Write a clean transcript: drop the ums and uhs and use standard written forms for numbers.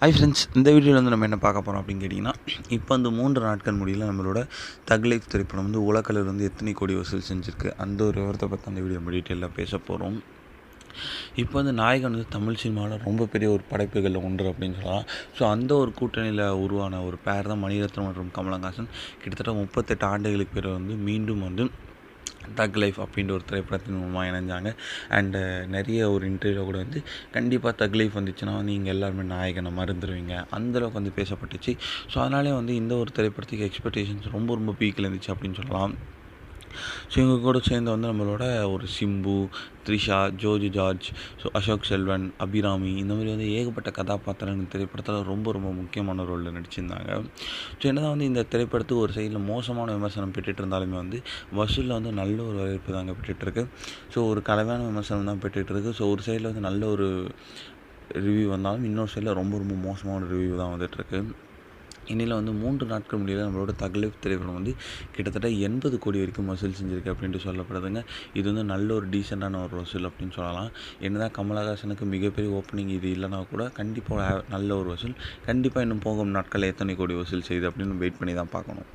Hi friends, இந்த வீடியோவில் வந்து நம்ம என்ன பார்க்க போகிறோம் அப்படின்னு கேட்டிங்கன்னா, இப்போ அந்த 3 நாட்கள் முடியல நம்மளோட தக் லைஃப் திரைப்படம் வந்து உலகளவில் வந்து எத்தனை கோடி வசூல் செஞ்சுருக்கு, அந்த ஒரு விவரத்தை பற்றி அந்த வீடியோ டீட்டெயிலாக பேச போகிறோம். இப்போ வந்து நாயகன் வந்து தமிழ் சினிமாவில் ரொம்ப பெரிய ஒரு படைப்புகளில் ஒன்று அப்படின்னு சொல்லலாம். ஸோ அந்த ஒரு கூட்டணியில் உருவான ஒரு பேர் தான் மணிரத்னம் மற்றும் கமலஹாசன். கிட்டத்தட்ட 38 ஆண்டுகளுக்கு பிறகு வந்து மீண்டும் வந்து தக் லைஃப் அப்படின்ற ஒரு திரைப்படத்தின் மூலமாக இணைஞ்சாங்க. அண்டு நிறைய ஒரு இன்டர்வியூவில் கூட வந்து கண்டிப்பாக தக் லைஃப் வந்துச்சுன்னா நீங்கள் எல்லாருமே நாயகனை மறந்துடுவீங்க, அந்தளவுக்கு வந்து பேசப்பட்டுச்சு. ஸோ அதனாலே வந்து இந்த ஒரு திரைப்படத்துக்கு எக்ஸ்பெக்டேஷன்ஸ் ரொம்ப பீக்கில் இருந்துச்சு அப்படின்னு சொல்லலாம். ஸோ இவங்க கூட சேர்ந்து வந்து நம்மளோட ஒரு சிம்பு, த்ரிஷா, ஜோஜி ஜார்ஜ், ஸோ அசோக் செல்வன், அபிராமி, இந்த மாதிரி வந்து ஏகப்பட்ட கதாபாத்திரங்கள் இந்த திரைப்படத்தில் ரொம்ப முக்கியமான ரோலில் நடிச்சிருந்தாங்க. ஸோ என்னதான் வந்து இந்த திரைப்படத்துக்கு ஒரு சைடில் மோசமான விமர்சனம் பெற்றுட்டு இருந்தாலுமே வந்து வசூலில் வந்து நல்ல ஒரு வரவேற்பு தாங்க பெற்றுட்ருக்கு. ஸோ ஒரு கலவையான விமர்சனம் தான் பெற்றுட்ருக்கு. ஸோ ஒரு சைடில் வந்து நல்ல ஒரு ரிவ்யூ வந்தாலும் இன்னொரு சைடில் ரொம்ப மோசமான ரிவ்யூ தான் வந்துட்டுருக்கு. இன்னில் வந்து 3 நாட்கள் முடியல நம்மளோட தக் லைஃப் திரைப்படம் வந்து கிட்டத்தட்ட 80 கோடி வரைக்கும் வசூல் செஞ்சுருக்கு அப்படின்ட்டு சொல்லப்படுதுங்க. இது வந்து நல்ல ஒரு டீசெண்டான ஒரு வசூல் அப்படின்னு சொல்லலாம். என்னதான் கமலஹாசனுக்கு மிகப்பெரிய ஓப்பனிங் இது இல்லைனா கூட கண்டிப்பாக நல்ல ஒரு வசூல். கண்டிப்பாக இன்னும் போகும் நாட்களில் எத்தனை கோடி வசூல் செய்யுது அப்படின்னு வெயிட் பண்ணி தான் பார்க்கணும்.